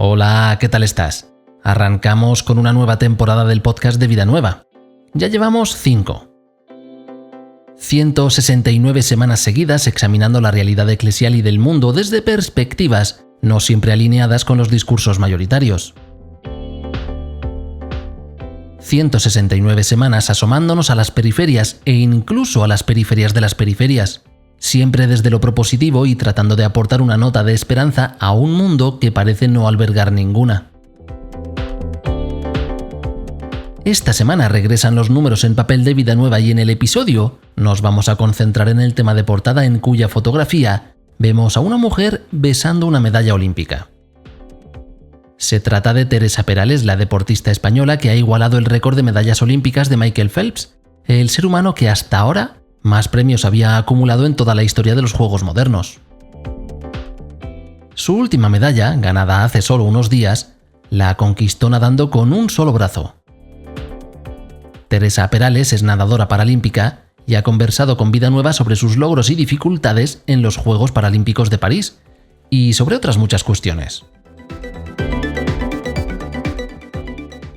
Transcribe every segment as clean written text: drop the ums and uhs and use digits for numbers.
Hola, ¿qué tal estás? Arrancamos con una nueva temporada del podcast de Vida Nueva. Ya llevamos 5. 169 semanas seguidas examinando la realidad eclesial y del mundo desde perspectivas no siempre alineadas con los discursos mayoritarios. 169 semanas asomándonos a las periferias e incluso a las periferias de las periferias, siempre desde lo propositivo y tratando de aportar una nota de esperanza a un mundo que parece no albergar ninguna. Esta semana regresan los números en papel de Vida Nueva y en el episodio nos vamos a concentrar en el tema de portada en cuya fotografía vemos a una mujer besando una medalla olímpica. Se trata de Teresa Perales, la deportista española que ha igualado el récord de medallas olímpicas de Michael Phelps, el ser humano que hasta ahora más premios había acumulado en toda la historia de los Juegos modernos. Su última medalla, ganada hace solo unos días, la conquistó nadando con un solo brazo. Teresa Perales es nadadora paralímpica y ha conversado con Vida Nueva sobre sus logros y dificultades en los Juegos Paralímpicos de París y sobre otras muchas cuestiones.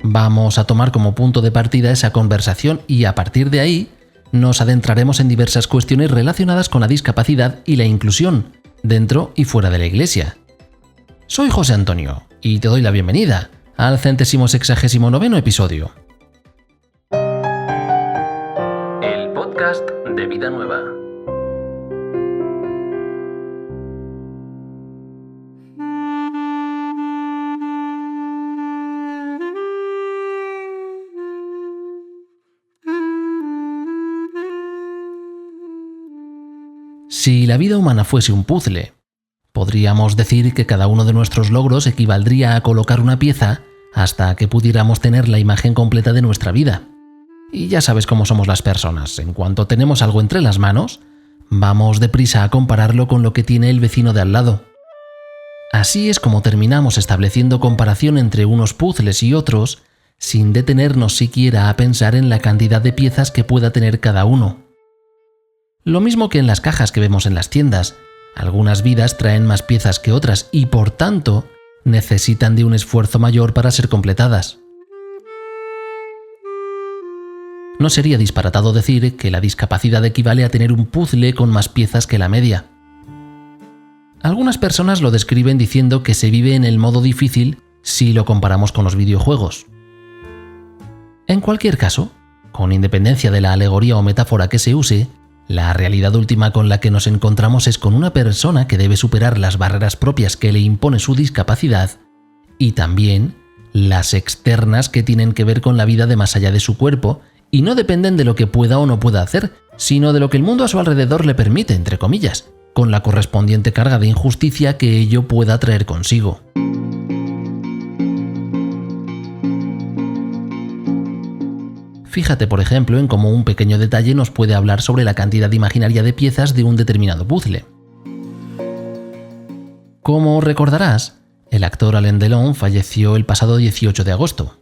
Vamos a tomar como punto de partida esa conversación y a partir de ahí nos adentraremos en diversas cuestiones relacionadas con la discapacidad y la inclusión, dentro y fuera de la Iglesia. Soy José Antonio y te doy la bienvenida al 169º episodio. El podcast de Vida Nueva. Si la vida humana fuese un puzzle, podríamos decir que cada uno de nuestros logros equivaldría a colocar una pieza hasta que pudiéramos tener la imagen completa de nuestra vida. Y ya sabes cómo somos las personas, en cuanto tenemos algo entre las manos, vamos deprisa a compararlo con lo que tiene el vecino de al lado. Así es como terminamos estableciendo comparación entre unos puzzles y otros, sin detenernos siquiera a pensar en la cantidad de piezas que pueda tener cada uno. Lo mismo que en las cajas que vemos en las tiendas, algunas vidas traen más piezas que otras y por tanto necesitan de un esfuerzo mayor para ser completadas. No sería disparatado decir que la discapacidad equivale a tener un puzzle con más piezas que la media. Algunas personas lo describen diciendo que se vive en el modo difícil si lo comparamos con los videojuegos. En cualquier caso, con independencia de la alegoría o metáfora que se use, la realidad última con la que nos encontramos es con una persona que debe superar las barreras propias que le impone su discapacidad y también las externas que tienen que ver con la vida de más allá de su cuerpo y no dependen de lo que pueda o no pueda hacer, sino de lo que el mundo a su alrededor le permite, entre comillas, con la correspondiente carga de injusticia que ello pueda traer consigo. Fíjate, por ejemplo, en cómo un pequeño detalle nos puede hablar sobre la cantidad imaginaria de piezas de un determinado puzzle. Como recordarás, el actor Alain Delon falleció el pasado 18 de agosto.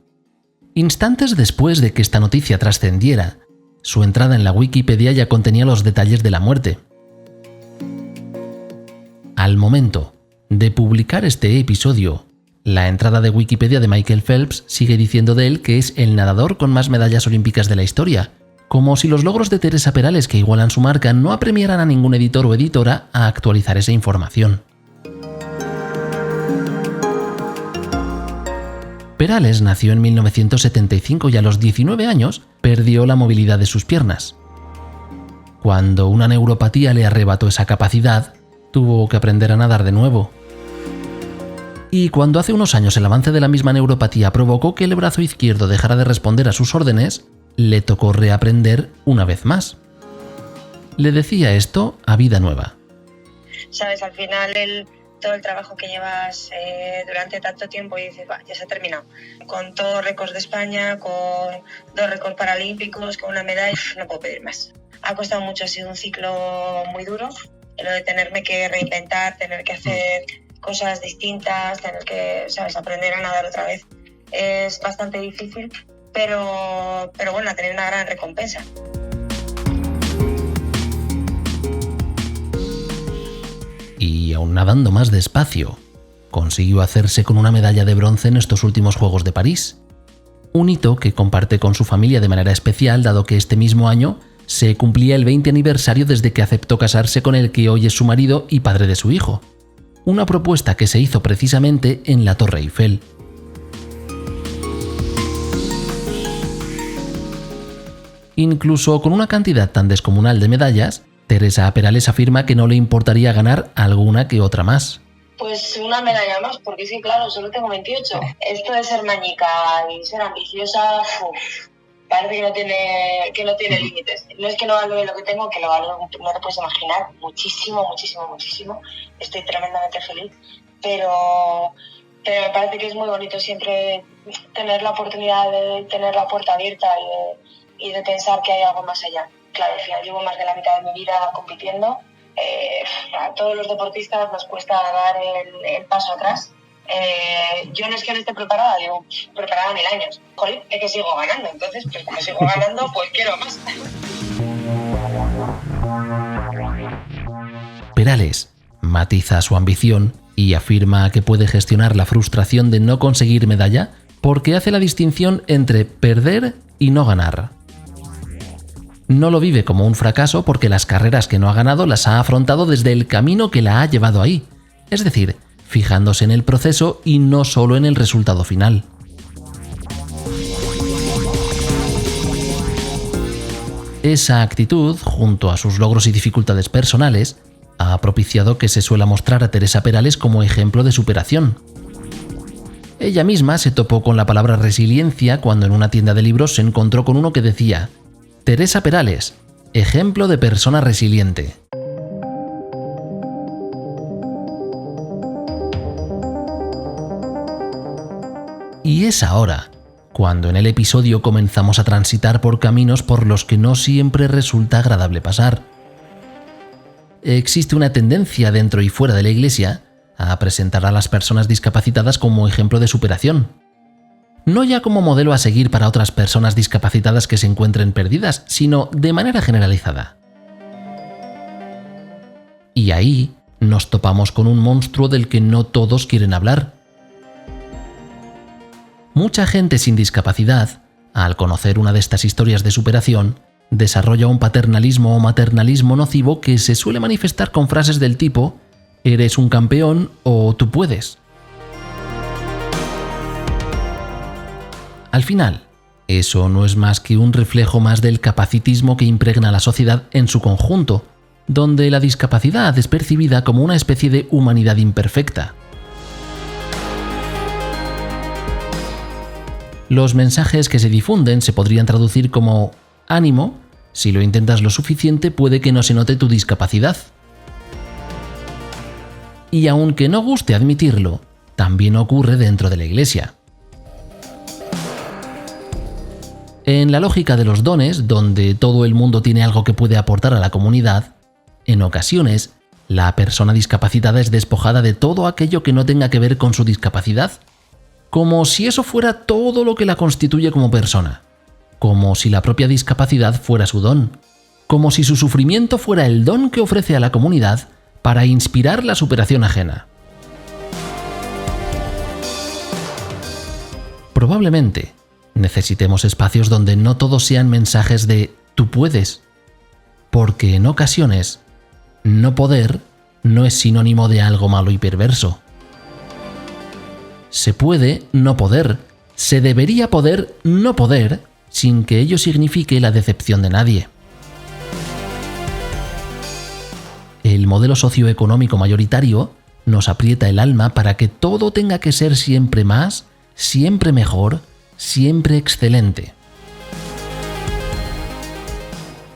Instantes después de que esta noticia trascendiera, su entrada en la Wikipedia ya contenía los detalles de la muerte. Al momento de publicar este episodio, la entrada de Wikipedia de Michael Phelps sigue diciendo de él que es el nadador con más medallas olímpicas de la historia, como si los logros de Teresa Perales que igualan su marca no apremiaran a ningún editor o editora a actualizar esa información. Perales nació en 1975 y a los 19 años perdió la movilidad de sus piernas. Cuando una neuropatía le arrebató esa capacidad, tuvo que aprender a nadar de nuevo. Y cuando hace unos años el avance de la misma neuropatía provocó que el brazo izquierdo dejara de responder a sus órdenes, le tocó reaprender una vez más. Le decía esto a Vida Nueva. Sabes, al final todo el trabajo que llevas durante tanto tiempo y dices, ya se ha terminado. Con todos récords de España, con 2 récords paralímpicos, con una medalla, no puedo pedir más. Ha costado mucho, ha sido un ciclo muy duro, lo de tenerme que reinventar, tener que hacer cosas distintas, tener que, ¿sabes?, aprender a nadar otra vez. Es bastante difícil, pero bueno, ha tenido una gran recompensa. Y aún nadando más despacio, consiguió hacerse con una medalla de bronce en estos últimos Juegos de París. Un hito que comparte con su familia de manera especial, dado que este mismo año se cumplía el 20 aniversario desde que aceptó casarse con el que hoy es su marido y padre de su hijo. Una propuesta que se hizo precisamente en la Torre Eiffel. Incluso con una cantidad tan descomunal de medallas, Teresa Perales afirma que no le importaría ganar alguna que otra más. Pues una medalla más, porque sí, claro, solo tengo 28. Esto de ser mañica y ser ambiciosa, parece que no tiene límites. No es que no valore lo que tengo, que lo valoro, no te puedes imaginar, muchísimo. Estoy tremendamente feliz, pero me parece que es muy bonito siempre tener la oportunidad de tener la puerta abierta y de pensar que hay algo más allá. Claro, al final llevo más de la mitad de mi vida compitiendo. A todos los deportistas nos cuesta dar el paso atrás. Yo no es que no esté preparada, llevo preparada 1000 años. Joder, es que sigo ganando, entonces pues como sigo ganando, pues quiero más. Perales matiza su ambición y afirma que puede gestionar la frustración de no conseguir medalla porque hace la distinción entre perder y no ganar. No lo vive como un fracaso porque las carreras que no ha ganado las ha afrontado desde el camino que la ha llevado ahí, es decir, fijándose en el proceso y no solo en el resultado final. Esa actitud, junto a sus logros y dificultades personales, ha propiciado que se suela mostrar a Teresa Perales como ejemplo de superación. Ella misma se topó con la palabra resiliencia cuando en una tienda de libros se encontró con uno que decía: Teresa Perales, ejemplo de persona resiliente. Y es ahora, cuando en el episodio comenzamos a transitar por caminos por los que no siempre resulta agradable pasar. Existe una tendencia dentro y fuera de la Iglesia a presentar a las personas discapacitadas como ejemplo de superación. No ya como modelo a seguir para otras personas discapacitadas que se encuentren perdidas, sino de manera generalizada. Y ahí nos topamos con un monstruo del que no todos quieren hablar. Mucha gente sin discapacidad, al conocer una de estas historias de superación, desarrolla un paternalismo o maternalismo nocivo que se suele manifestar con frases del tipo «eres un campeón» o «tú puedes». Al final, eso no es más que un reflejo más del capacitismo que impregna a la sociedad en su conjunto, donde la discapacidad es percibida como una especie de humanidad imperfecta. Los mensajes que se difunden se podrían traducir como «ánimo, si lo intentas lo suficiente puede que no se note tu discapacidad». Y aunque no guste admitirlo, también ocurre dentro de la Iglesia. En la lógica de los dones, donde todo el mundo tiene algo que puede aportar a la comunidad, en ocasiones, la persona discapacitada es despojada de todo aquello que no tenga que ver con su discapacidad, como si eso fuera todo lo que la constituye como persona, como si la propia discapacidad fuera su don, como si su sufrimiento fuera el don que ofrece a la comunidad para inspirar la superación ajena. Probablemente necesitemos espacios donde no todos sean mensajes de «tú puedes», porque en ocasiones no poder no es sinónimo de algo malo y perverso. Se puede no poder, se debería poder no poder, sin que ello signifique la decepción de nadie. El modelo socioeconómico mayoritario nos aprieta el alma para que todo tenga que ser siempre más, siempre mejor, siempre excelente.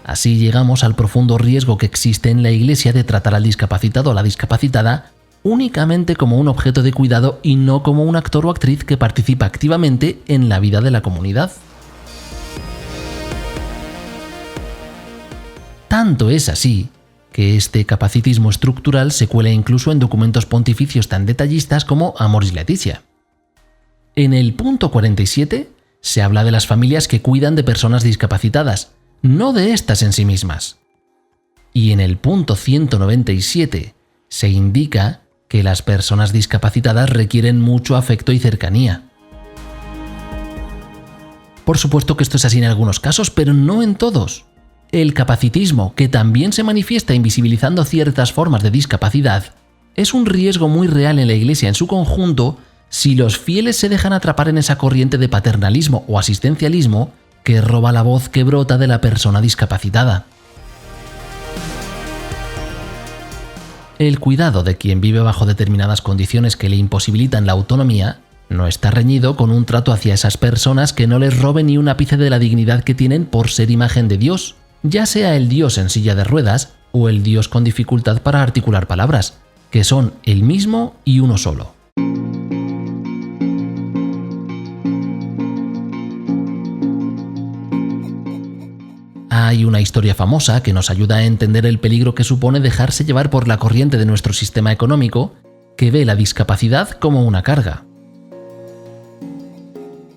Así llegamos al profundo riesgo que existe en la Iglesia de tratar al discapacitado o la discapacitada únicamente como un objeto de cuidado y no como un actor o actriz que participa activamente en la vida de la comunidad. Tanto es así que este capacitismo estructural se cuela incluso en documentos pontificios tan detallistas como Amoris Laetitia. En el punto 47 se habla de las familias que cuidan de personas discapacitadas, no de estas en sí mismas. Y en el punto 197 se indica que las personas discapacitadas requieren mucho afecto y cercanía. Por supuesto que esto es así en algunos casos, pero no en todos. El capacitismo, que también se manifiesta invisibilizando ciertas formas de discapacidad, es un riesgo muy real en la Iglesia en su conjunto si los fieles se dejan atrapar en esa corriente de paternalismo o asistencialismo que roba la voz que brota de la persona discapacitada. El cuidado de quien vive bajo determinadas condiciones que le imposibilitan la autonomía no está reñido con un trato hacia esas personas que no les robe ni un ápice de la dignidad que tienen por ser imagen de Dios, ya sea el Dios en silla de ruedas o el Dios con dificultad para articular palabras, que son el mismo y uno solo. Hay una historia famosa que nos ayuda a entender el peligro que supone dejarse llevar por la corriente de nuestro sistema económico, que ve la discapacidad como una carga.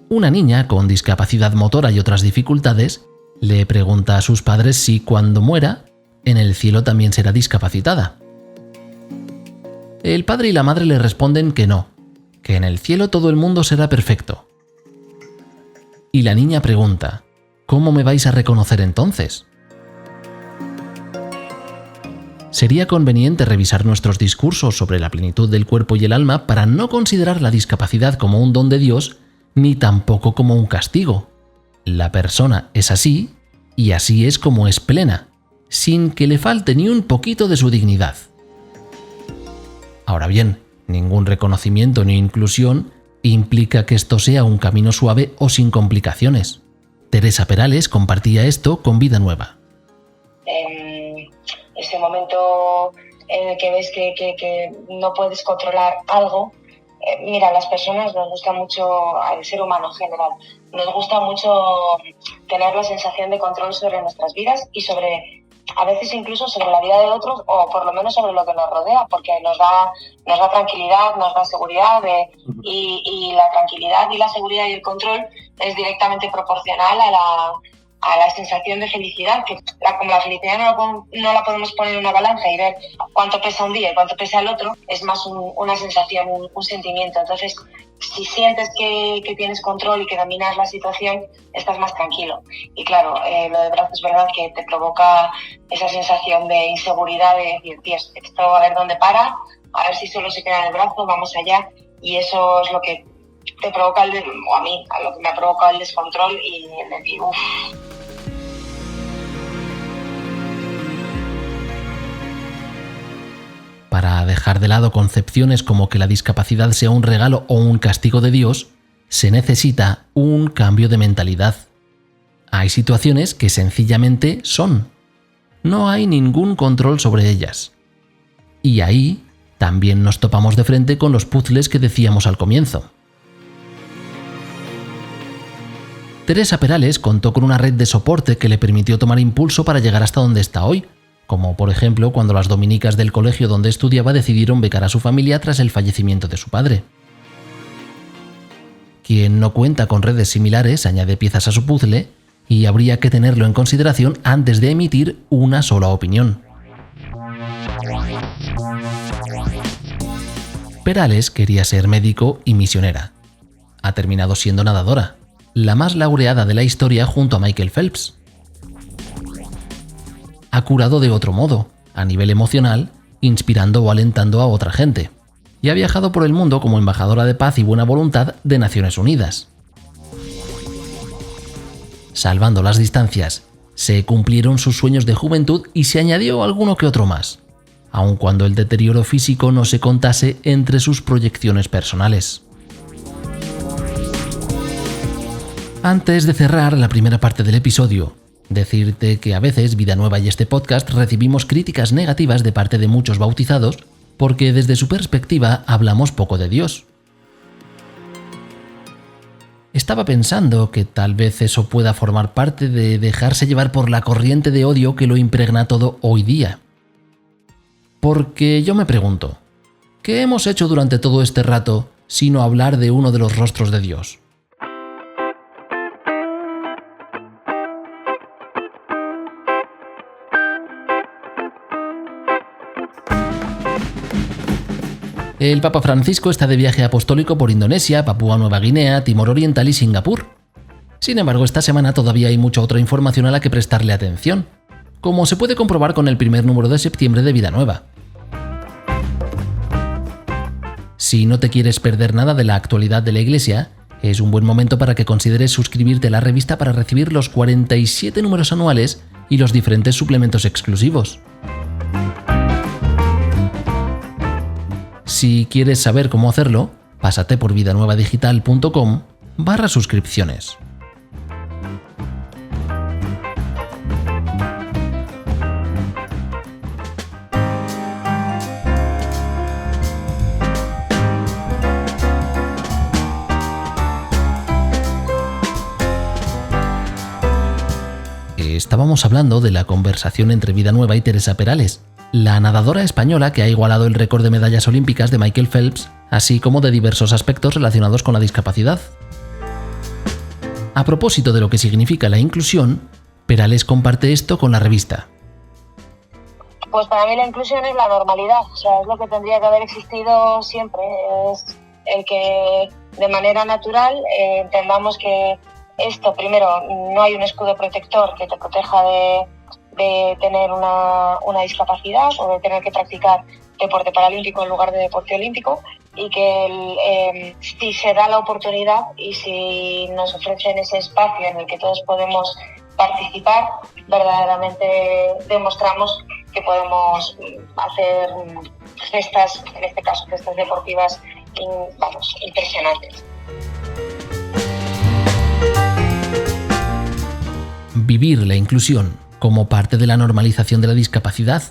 Una niña con discapacidad motora y otras dificultades le pregunta a sus padres si cuando muera, en el cielo también será discapacitada. El padre y la madre le responden que no, que en el cielo todo el mundo será perfecto. Y la niña pregunta: ¿cómo me vais a reconocer entonces? Sería conveniente revisar nuestros discursos sobre la plenitud del cuerpo y el alma para no considerar la discapacidad como un don de Dios, ni tampoco como un castigo. La persona es así, y así es como es plena, sin que le falte ni un poquito de su dignidad. Ahora bien, ningún reconocimiento ni inclusión implica que esto sea un camino suave o sin complicaciones. Teresa Perales compartía esto con Vida Nueva. Ese momento en el que ves que no puedes controlar algo, mira, a las personas nos gusta mucho, al ser humano en general, nos gusta mucho tener la sensación de control sobre nuestras vidas y a veces incluso sobre la vida de otros, o por lo menos sobre lo que nos rodea, porque nos da tranquilidad, nos da seguridad, y la tranquilidad y la seguridad y el control es directamente proporcional a la sensación de felicidad, que como la felicidad no la podemos poner en una balanza y ver cuánto pesa un día y cuánto pesa el otro, es más una sensación, un sentimiento. Entonces, si sientes que tienes control y que dominas la situación, estás más tranquilo. Y claro, lo del brazo es verdad que te provoca esa sensación de inseguridad, de decir, tío, esto a ver dónde para, a ver si solo se queda en el brazo, vamos allá. Y eso es lo que te provoca, o a mí, a lo que me ha provocado el descontrol y el decir, uff. Para dejar de lado concepciones como que la discapacidad sea un regalo o un castigo de Dios, se necesita un cambio de mentalidad. Hay situaciones que sencillamente son. No hay ningún control sobre ellas. Y ahí también nos topamos de frente con los puzzles que decíamos al comienzo. Teresa Perales contó con una red de soporte que le permitió tomar impulso para llegar hasta donde está hoy, como por ejemplo cuando las dominicas del colegio donde estudiaba decidieron becar a su familia tras el fallecimiento de su padre. Quien no cuenta con redes similares añade piezas a su puzzle y habría que tenerlo en consideración antes de emitir una sola opinión. Perales quería ser médico y misionera. Ha terminado siendo nadadora, la más laureada de la historia junto a Michael Phelps. Ha curado de otro modo, a nivel emocional, inspirando o alentando a otra gente, y ha viajado por el mundo como embajadora de paz y buena voluntad de Naciones Unidas. Salvando las distancias, se cumplieron sus sueños de juventud y se añadió alguno que otro más, aun cuando el deterioro físico no se contase entre sus proyecciones personales. Antes de cerrar la primera parte del episodio, decirte que a veces Vida Nueva y este podcast recibimos críticas negativas de parte de muchos bautizados porque desde su perspectiva hablamos poco de Dios. Estaba pensando que tal vez eso pueda formar parte de dejarse llevar por la corriente de odio que lo impregna todo hoy día. Porque yo me pregunto, ¿qué hemos hecho durante todo este rato sino hablar de uno de los rostros de Dios? El Papa Francisco está de viaje apostólico por Indonesia, Papúa Nueva Guinea, Timor Oriental y Singapur. Sin embargo, esta semana todavía hay mucha otra información a la que prestarle atención, como se puede comprobar con el primer número de septiembre de Vida Nueva. Si no te quieres perder nada de la actualidad de la Iglesia, es un buen momento para que consideres suscribirte a la revista para recibir los 47 números anuales y los diferentes suplementos exclusivos. Si quieres saber cómo hacerlo, pásate por vidanuevadigital.com/suscripciones. Estábamos hablando de la conversación entre Vida Nueva y Teresa Perales, la nadadora española que ha igualado el récord de medallas olímpicas de Michael Phelps, así como de diversos aspectos relacionados con la discapacidad. A propósito de lo que significa la inclusión, Perales comparte esto con la revista. Pues para mí la inclusión es la normalidad, o sea, es lo que tendría que haber existido siempre, es el que de manera natural entendamos que esto, primero, no hay un escudo protector que te proteja de tener una discapacidad o de tener que practicar deporte paralímpico en lugar de deporte olímpico, y que si se da la oportunidad y si nos ofrecen ese espacio en el que todos podemos participar, verdaderamente demostramos que podemos hacer gestas, en este caso gestas deportivas, impresionantes. Vivir la inclusión como parte de la normalización de la discapacidad,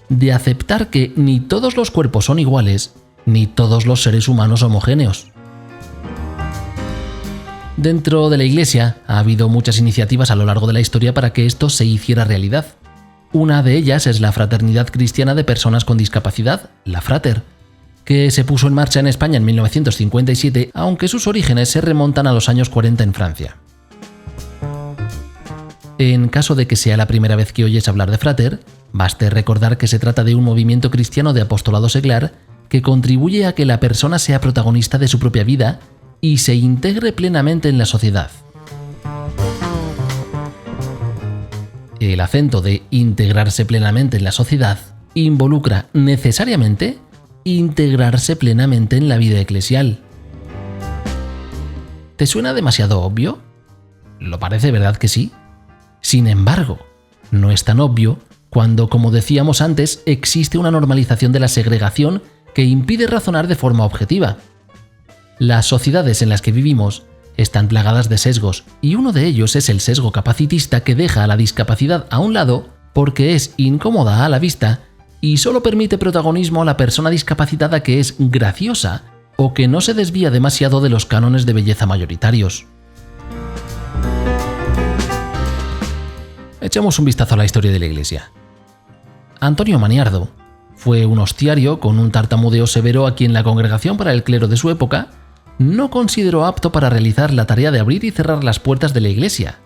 de aceptar que ni todos los cuerpos son iguales, ni todos los seres humanos homogéneos. Dentro de la Iglesia ha habido muchas iniciativas a lo largo de la historia para que esto se hiciera realidad. Una de ellas es la Fraternidad Cristiana de Personas con Discapacidad, la Frater, que se puso en marcha en España en 1957, aunque sus orígenes se remontan a los años 40 en Francia. En caso de que sea la primera vez que oyes hablar de Frater, baste recordar que se trata de un movimiento cristiano de apostolado seglar que contribuye a que la persona sea protagonista de su propia vida y se integre plenamente en la sociedad. El acento de integrarse plenamente en la sociedad involucra necesariamente integrarse plenamente en la vida eclesial. ¿Te suena demasiado obvio? ¿Lo parece, verdad que sí? Sin embargo, no es tan obvio cuando, como decíamos antes, existe una normalización de la segregación que impide razonar de forma objetiva. Las sociedades en las que vivimos están plagadas de sesgos, y uno de ellos es el sesgo capacitista que deja a la discapacidad a un lado porque es incómoda a la vista y solo permite protagonismo a la persona discapacitada que es graciosa o que no se desvía demasiado de los cánones de belleza mayoritarios. Echemos un vistazo a la historia de la Iglesia. Antonio Maniardo fue un hostiario con un tartamudeo severo a quien la Congregación para el Clero de su época no consideró apto para realizar la tarea de abrir y cerrar las puertas de la Iglesia.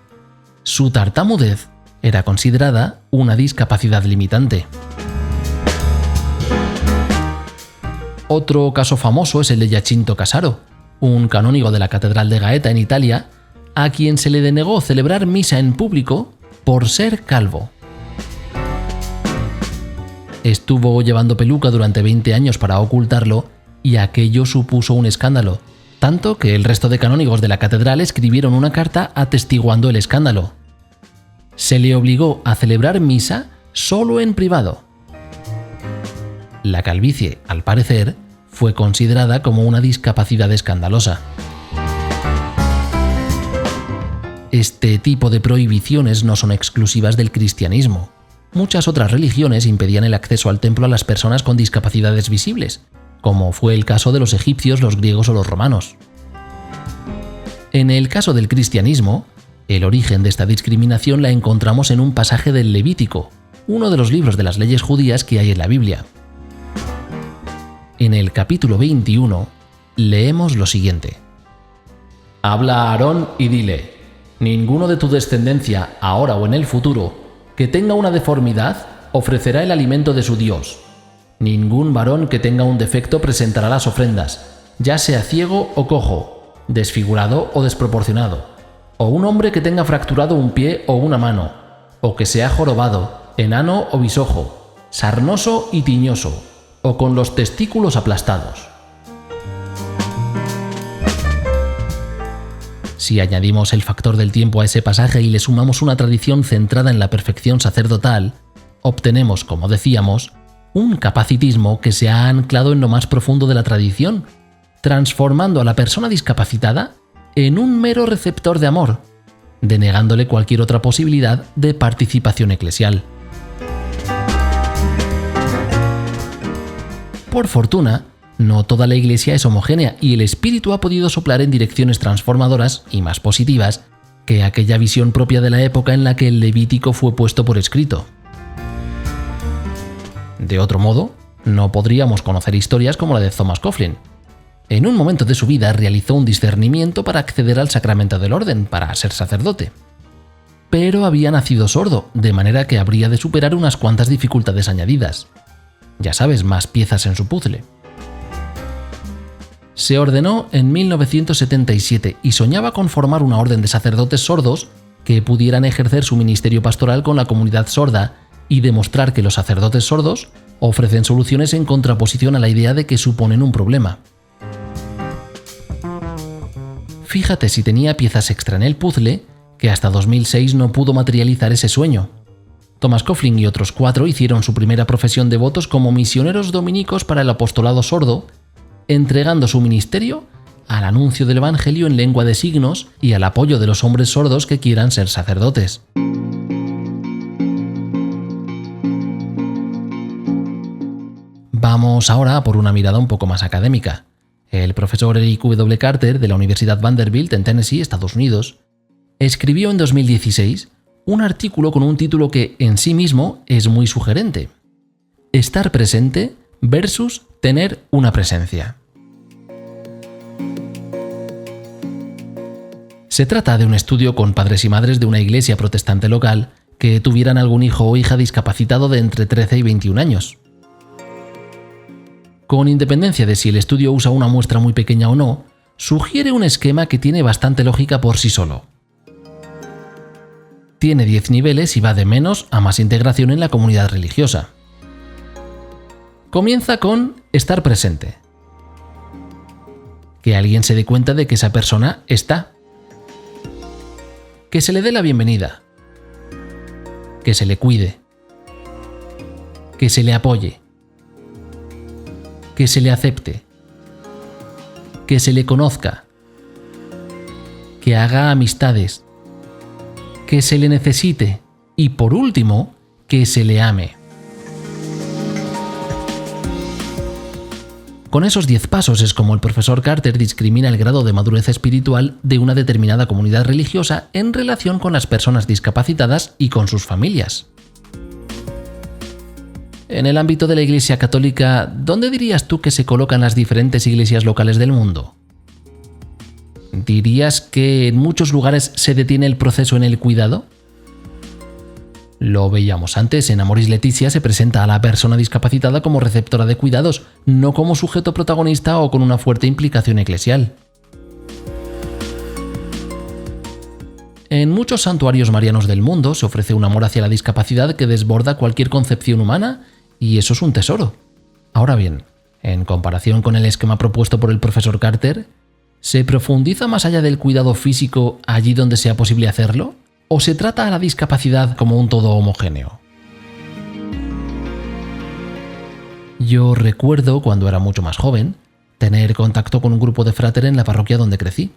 Su tartamudez era considerada una discapacidad limitante. Otro caso famoso es el de Giacinto Casaro, un canónigo de la Catedral de Gaeta en Italia, a quien se le denegó celebrar misa en público por ser calvo. Estuvo llevando peluca durante 20 años para ocultarlo y aquello supuso un escándalo, tanto que el resto de canónigos de la catedral escribieron una carta atestiguando el escándalo. Se le obligó a celebrar misa solo en privado. La calvicie, al parecer, fue considerada como una discapacidad escandalosa. Este tipo de prohibiciones no son exclusivas del cristianismo. Muchas otras religiones impedían el acceso al templo a las personas con discapacidades visibles, como fue el caso de los egipcios, los griegos o los romanos. En el caso del cristianismo, el origen de esta discriminación la encontramos en un pasaje del Levítico, uno de los libros de las leyes judías que hay en la Biblia. En el capítulo 21 leemos lo siguiente: Habla a Aarón y dile: ninguno de tu descendencia, ahora o en el futuro, que tenga una deformidad, ofrecerá el alimento de su Dios. Ningún varón que tenga un defecto presentará las ofrendas, ya sea ciego o cojo, desfigurado o desproporcionado, o un hombre que tenga fracturado un pie o una mano, o que sea jorobado, enano o bisojo, sarnoso y tiñoso, o con los testículos aplastados. Si añadimos el factor del tiempo a ese pasaje y le sumamos una tradición centrada en la perfección sacerdotal, obtenemos, como decíamos, un capacitismo que se ha anclado en lo más profundo de la tradición, transformando a la persona discapacitada en un mero receptor de amor, denegándole cualquier otra posibilidad de participación eclesial. Por fortuna, no toda la Iglesia es homogénea y el Espíritu ha podido soplar en direcciones transformadoras y más positivas que aquella visión propia de la época en la que el Levítico fue puesto por escrito. De otro modo, no podríamos conocer historias como la de Thomas Coughlin. En un momento de su vida realizó un discernimiento para acceder al sacramento del orden, para ser sacerdote. Pero había nacido sordo, de manera que habría de superar unas cuantas dificultades añadidas. Ya sabes, más piezas en su puzzle. Se ordenó en 1977 y soñaba con formar una orden de sacerdotes sordos que pudieran ejercer su ministerio pastoral con la comunidad sorda y demostrar que los sacerdotes sordos ofrecen soluciones en contraposición a la idea de que suponen un problema. Fíjate si tenía piezas extra en el puzzle que hasta 2006 no pudo materializar ese sueño. Thomas Coughlin y otros 4 hicieron su primera profesión de votos como misioneros dominicos para el apostolado sordo, entregando su ministerio al anuncio del Evangelio en lengua de signos y al apoyo de los hombres sordos que quieran ser sacerdotes. Vamos ahora a por una mirada un poco más académica. El profesor Eric W. Carter de la Universidad Vanderbilt en Tennessee, Estados Unidos, escribió en 2016 un artículo con un título que en sí mismo es muy sugerente: Estar presente versus tener una presencia. Se trata de un estudio con padres y madres de una iglesia protestante local que tuvieran algún hijo o hija discapacitado de entre 13 y 21 años. Con independencia de si el estudio usa una muestra muy pequeña o no, sugiere un esquema que tiene bastante lógica por sí solo. Tiene 10 niveles y va de menos a más integración en la comunidad religiosa. Comienza con estar presente. Que alguien se dé cuenta de que esa persona está. Que se le dé la bienvenida. Que se le cuide. Que se le apoye. Que se le acepte. Que se le conozca. Que haga amistades. Que se le necesite y, por último, que se le ame. Con esos 10 pasos es como el profesor Carter discrimina el grado de madurez espiritual de una determinada comunidad religiosa en relación con las personas discapacitadas y con sus familias. En el ámbito de la Iglesia Católica, ¿dónde dirías tú que se colocan las diferentes iglesias locales del mundo? ¿Dirías que en muchos lugares se detiene el proceso en el cuidado? Lo veíamos antes, en Amoris Laetitia se presenta a la persona discapacitada como receptora de cuidados, no como sujeto protagonista o con una fuerte implicación eclesial. En muchos santuarios marianos del mundo se ofrece un amor hacia la discapacidad que desborda cualquier concepción humana, y eso es un tesoro. Ahora bien, en comparación con el esquema propuesto por el profesor Carter, ¿se profundiza más allá del cuidado físico allí donde sea posible hacerlo? ¿O se trata a la discapacidad como un todo homogéneo? Yo recuerdo, cuando era mucho más joven, tener contacto con un grupo de fráter en la parroquia donde crecí.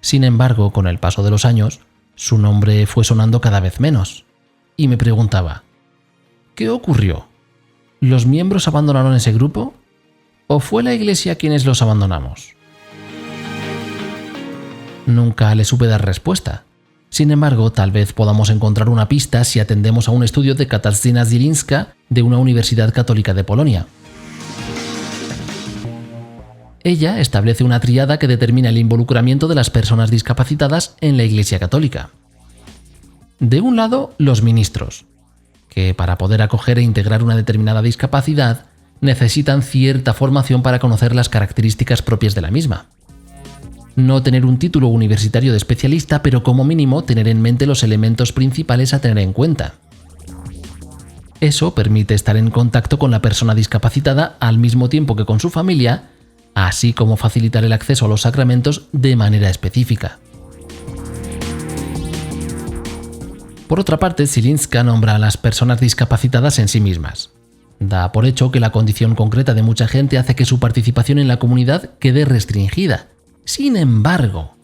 Sin embargo, con el paso de los años, su nombre fue sonando cada vez menos. Y me preguntaba, ¿qué ocurrió? ¿Los miembros abandonaron ese grupo? ¿O fue la Iglesia quienes los abandonamos? Nunca le supe dar respuesta. Sin embargo, tal vez podamos encontrar una pista si atendemos a un estudio de Katarzyna Zielińska de una universidad católica de Polonia. Ella establece una tríada que determina el involucramiento de las personas discapacitadas en la Iglesia Católica. De un lado, los ministros, que para poder acoger e integrar una determinada discapacidad necesitan cierta formación para conocer las características propias de la misma. No tener un título universitario de especialista, pero como mínimo tener en mente los elementos principales a tener en cuenta. Eso permite estar en contacto con la persona discapacitada al mismo tiempo que con su familia, así como facilitar el acceso a los sacramentos de manera específica. Por otra parte, Zilinska nombra a las personas discapacitadas en sí mismas. Da por hecho que la condición concreta de mucha gente hace que su participación en la comunidad quede restringida. Sin embargo,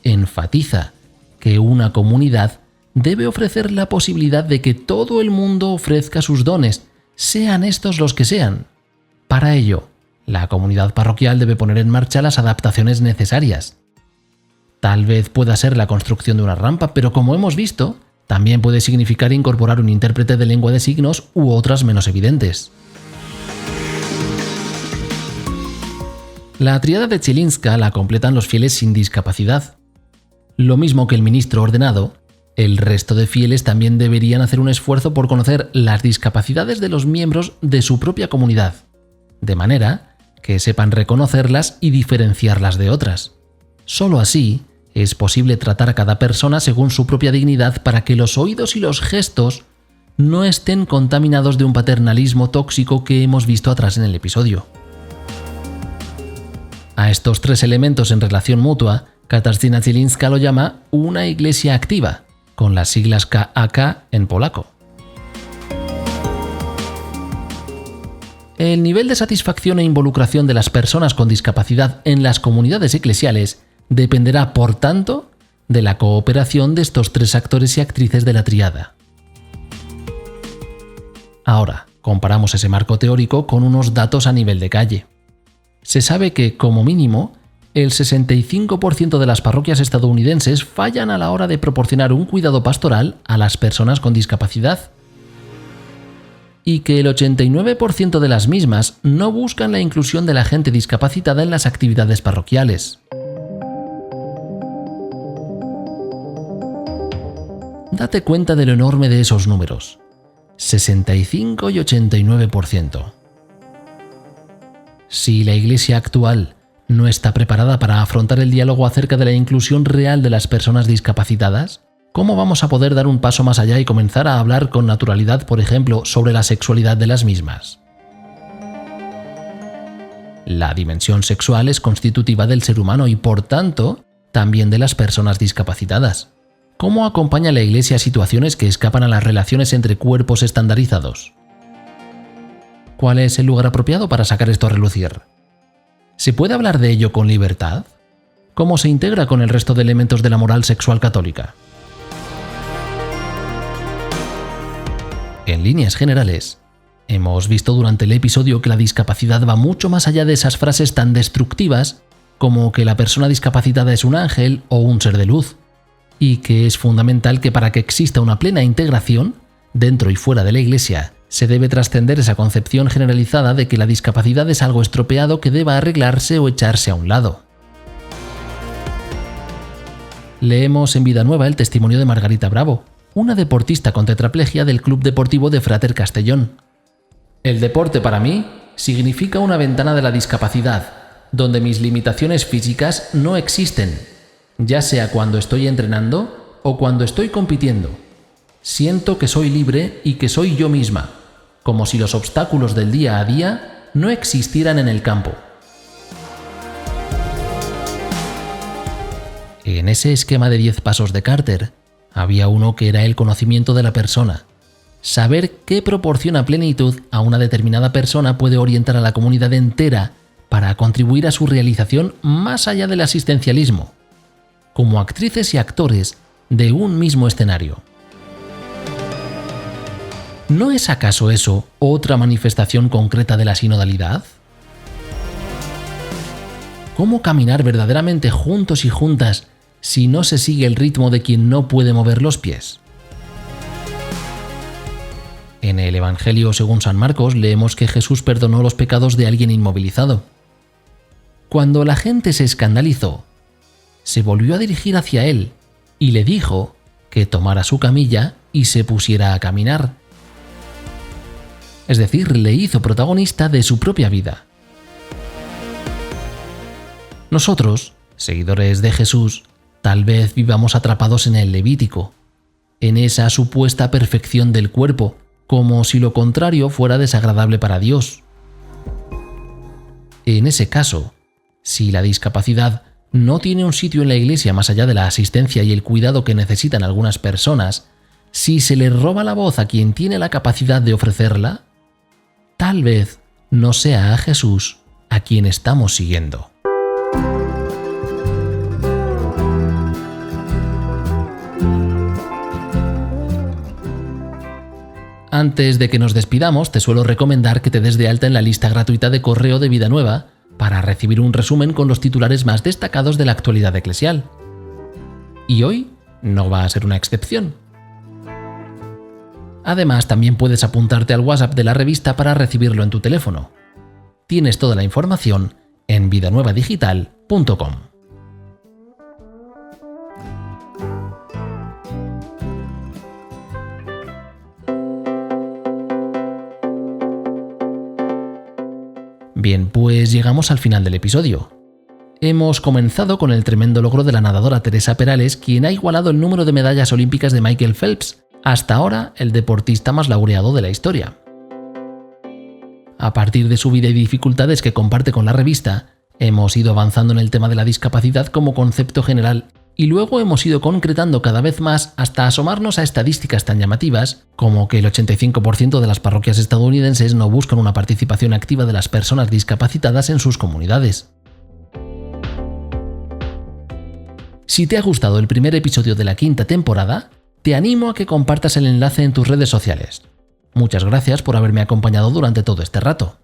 enfatiza que una comunidad debe ofrecer la posibilidad de que todo el mundo ofrezca sus dones, sean estos los que sean. Para ello, la comunidad parroquial debe poner en marcha las adaptaciones necesarias. Tal vez pueda ser la construcción de una rampa, pero como hemos visto, también puede significar incorporar un intérprete de lengua de signos u otras menos evidentes. La tríada de Zilinska la completan los fieles sin discapacidad. Lo mismo que el ministro ordenado, el resto de fieles también deberían hacer un esfuerzo por conocer las discapacidades de los miembros de su propia comunidad, de manera que sepan reconocerlas y diferenciarlas de otras. Solo así es posible tratar a cada persona según su propia dignidad para que los oídos y los gestos no estén contaminados de un paternalismo tóxico que hemos visto atrás en el episodio. A estos tres elementos en relación mutua, Katarzyna Zilinska lo llama una iglesia activa, con las siglas KAK en polaco. El nivel de satisfacción e involucración de las personas con discapacidad en las comunidades eclesiales dependerá, por tanto, de la cooperación de estos tres actores y actrices de la tríada. Ahora, comparamos ese marco teórico con unos datos a nivel de calle. Se sabe que, como mínimo, el 65% de las parroquias estadounidenses fallan a la hora de proporcionar un cuidado pastoral a las personas con discapacidad, y que el 89% de las mismas no buscan la inclusión de la gente discapacitada en las actividades parroquiales. Date cuenta de lo enorme de esos números: 65 y 89%. Si la Iglesia actual no está preparada para afrontar el diálogo acerca de la inclusión real de las personas discapacitadas, ¿cómo vamos a poder dar un paso más allá y comenzar a hablar con naturalidad, por ejemplo, sobre la sexualidad de las mismas? La dimensión sexual es constitutiva del ser humano y, por tanto, también de las personas discapacitadas. ¿Cómo acompaña la Iglesia a situaciones que escapan a las relaciones entre cuerpos estandarizados? ¿Cuál es el lugar apropiado para sacar esto a relucir? ¿Se puede hablar de ello con libertad? ¿Cómo se integra con el resto de elementos de la moral sexual católica? En líneas generales, hemos visto durante el episodio que la discapacidad va mucho más allá de esas frases tan destructivas como que la persona discapacitada es un ángel o un ser de luz, y que es fundamental que para que exista una plena integración, dentro y fuera de la Iglesia, se debe trascender esa concepción generalizada de que la discapacidad es algo estropeado que deba arreglarse o echarse a un lado. Leemos en Vida Nueva el testimonio de Margarita Bravo, una deportista con tetraplegia del Club Deportivo de Frater Castellón. El deporte para mí significa una ventana de la discapacidad, donde mis limitaciones físicas no existen, ya sea cuando estoy entrenando o cuando estoy compitiendo. Siento que soy libre y que soy yo misma, como si los obstáculos del día a día no existieran en el campo. En ese esquema de 10 pasos de Carter, había uno que era el conocimiento de la persona. Saber qué proporciona plenitud a una determinada persona puede orientar a la comunidad entera para contribuir a su realización más allá del asistencialismo, como actrices y actores de un mismo escenario. ¿No es acaso eso otra manifestación concreta de la sinodalidad? ¿Cómo caminar verdaderamente juntos y juntas si no se sigue el ritmo de quien no puede mover los pies? En el Evangelio según San Marcos leemos que Jesús perdonó los pecados de alguien inmovilizado. Cuando la gente se escandalizó, se volvió a dirigir hacia él y le dijo que tomara su camilla y se pusiera a caminar. es decir, le hizo protagonista de su propia vida. Nosotros, seguidores de Jesús, tal vez vivamos atrapados en el Levítico, en esa supuesta perfección del cuerpo, como si lo contrario fuera desagradable para Dios. En ese caso, si la discapacidad no tiene un sitio en la Iglesia más allá de la asistencia y el cuidado que necesitan algunas personas, si se le roba la voz a quien tiene la capacidad de ofrecerla, tal vez no sea a Jesús a quien estamos siguiendo. Antes de que nos despidamos, te suelo recomendar que te des de alta en la lista gratuita de correo de Vida Nueva para recibir un resumen con los titulares más destacados de la actualidad eclesial. Y hoy no va a ser una excepción. Además, también puedes apuntarte al WhatsApp de la revista para recibirlo en tu teléfono. Tienes toda la información en vidanuevadigital.com. Bien, pues llegamos al final del episodio. Hemos comenzado con el tremendo logro de la nadadora Teresa Perales, quien ha igualado el número de medallas olímpicas de Michael Phelps, hasta ahora el deportista más laureado de la historia. A partir de su vida y dificultades que comparte con la revista, hemos ido avanzando en el tema de la discapacidad como concepto general y luego hemos ido concretando cada vez más hasta asomarnos a estadísticas tan llamativas como que el 85% de las parroquias estadounidenses no buscan una participación activa de las personas discapacitadas en sus comunidades. Si te ha gustado el primer episodio de la 5ª temporada, te animo a que compartas el enlace en tus redes sociales. Muchas gracias por haberme acompañado durante todo este rato.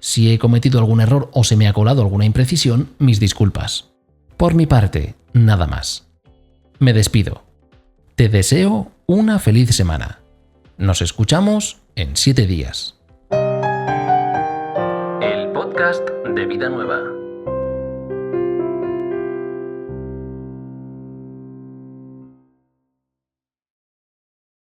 Si he cometido algún error o se me ha colado alguna imprecisión, mis disculpas. Por mi parte, nada más. Me despido. Te deseo una feliz semana. Nos escuchamos en 7 días. El podcast de Vida Nueva.